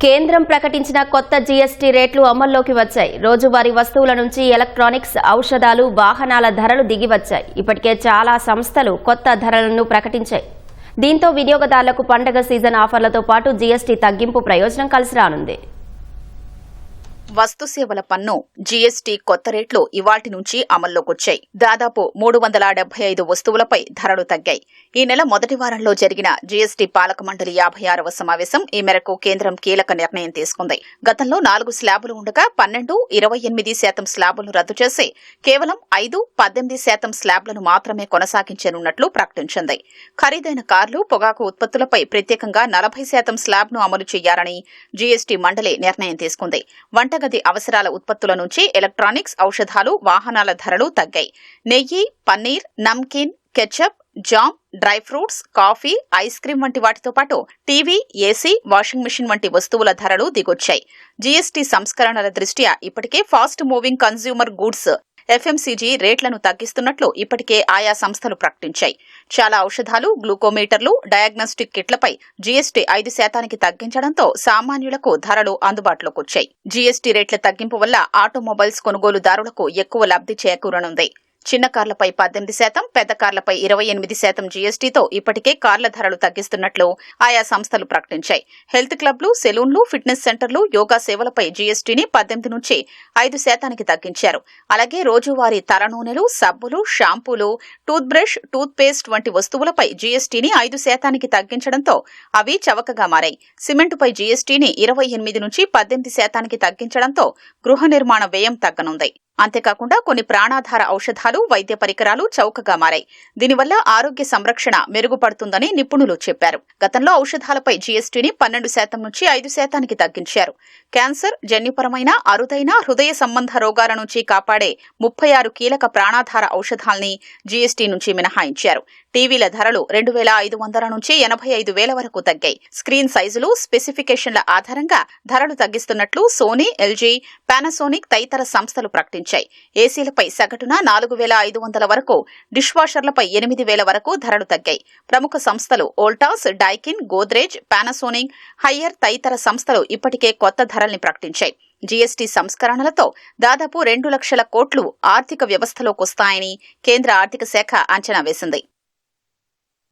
కేంద్రం ప్రకటించిన కొత్త జీఎస్టీ రేట్లు అమల్లోకి వచ్చాయి. రోజువారీ వస్తువుల నుంచి ఎలక్ట్రానిక్స్, ఔషధాలు, వాహనాల ధరలు దిగివచ్చాయి. ఇప్పటికే చాలా సంస్థలు కొత్త ధరలను ప్రకటించాయి. దీంతో వినియోగదారులకు పండగ సీజన్ ఆఫర్లతో పాటు జీఎస్టీ తగ్గింపు ప్రయోజనం కలిసి రానుంది. వస్తు సేవల పన్ను జీఎస్టీ కొత్త రేట్లు ఇవాల్టి నుంచి అమల్లోకొచ్చాయి. దాదాపు 375 వస్తువులపై ధరలు తగ్గాయి. ఈ నెల మొదటి వారంలో జరిగిన జీఎస్టీ పాలక మండలి 56వ సమావేశం ఈ మేరకు కేంద్రం కీలక నిర్ణయం తీసుకుంది. గతంలో 4 స్లాబులు ఉండగా 12, 28% స్లాబులను రద్దు చేసి కేవలం 5, 18% స్లాబ్లను మాత్రమే కొనసాగించనున్నట్లు ప్రకటించింది. ఖరీదైన కార్లు, పొగాకు ఉత్పత్తులపై ప్రత్యేకంగా 40% స్లాబ్ను అమలు చేయాలని జీఎస్టీ మండలి నిర్ణయం తీసుకుంది. వంటగది అవసరాల ఉత్పత్తుల నుంచి ఎలక్ట్రానిక్స్, ఔషధాలు, వాహనాల ధరలు తగ్గాయి. నెయ్యి, paneer, namkeen, ketchup, jam, dry fruits, coffee, ice cream వంటి వాటితో పాటు టీవీ, ఏసీ, వాషింగ్ మిషన్ వంటి వస్తువుల ధరలు దిగొచ్చాయి. జీఎస్టీ సంస్కరణల దృష్ట్యా ఇప్పటికే fast moving consumer goods FMCG రేట్లను తగ్గిస్తున్నట్లు ఇప్పటికే ఆయా సంస్థలు ప్రకటించాయి. చాలా ఔషధాలు, గ్లూకోమీటర్లు, డయాగ్నోస్టిక్ కిట్లపై జీఎస్టీ 5% తగ్గించడంతో సామాన్యులకు ధరలు అందుబాటులోకి వచ్చాయి. జీఎస్టీ రేట్ల తగ్గింపు వల్ల ఆటోమొబైల్స్ కొనుగోలుదారులకు ఎక్కువ లబ్ధి చేకూరనుంది. చిన్న కార్లపై 18%, పెద్ద కార్లపై 28% జీఎస్టీతో ఇప్పటికే కార్ల ధరలు తగ్గిస్తున్నట్లు ఆయా సంస్థలు ప్రకటించాయి. హెల్త్ క్లబ్లు, సెలూన్లు, ఫిట్నెస్ సెంటర్లు, యోగా సేవలపై జీఎస్టీని 18 నుంచి 5% తగ్గించారు. అలాగే రోజువారీ తలనూనెలు, సబ్బులు, షాంపూలు, టూత్ బ్రష్, టూత్ పేస్ట్ వంటి వస్తువులపై జీఎస్టీని 5% తగ్గించడంతో అవి చవకగా మారాయి. సిమెంటుపై జీఎస్టీని 28 నుంచి 18% తగ్గించడంతో గృహ నిర్మాణ వ్యయం తగ్గనుంది. అంతేకాకుండా కొన్ని ప్రాణాధార ఔషధాలు, వైద్య పరికరాలు చౌకగా మారాయి. దీనివల్ల ఆరోగ్య సంరక్షణ మెరుగుపడుతుందని నిపుణులు చెప్పారు. గతంలో ఔషధాలపై జీఎస్టీని 12% నుంచి 5% తగ్గించారు. క్యాన్సర్, జన్యుపరమైన, అరుదైన హృదయ సంబంధ రోగాల నుంచి కాపాడే 36 కీలక ప్రాణాధార ఔషధాల్ని జీఎస్టీ నుంచి మినహాయించారు. టీవీల ధరలు 2,500 నుంచి 85,000 వరకు తగ్గాయి. స్క్రీన్ సైజులు, స్పెసిఫికేషన్ల ఆధారంగా ధరలు తగ్గిస్తున్నట్లు సోనీ, ఎల్జీ, పానాసోనిక్ తదితర సంస్థలు ప్రకటించాయి. ఏసీలపై సగటున 4,500 వరకు, డిష్ వాషర్లపై 8,000 వరకు ధరలు తగ్గాయి. ప్రముఖ సంస్థలు Voltas, Daikin, Godrej, Panasonic, higher తదితర సంస్థలు ఇప్పటికే కొత్త ధరల్ని ప్రకటించాయి. జీఎస్టీ సంస్కరణలతో దాదాపు 2 లక్షల కోట్లు ఆర్థిక వ్యవస్థలోకొస్తాయని కేంద్ర ఆర్థిక శాఖ అంచనా వేసింది.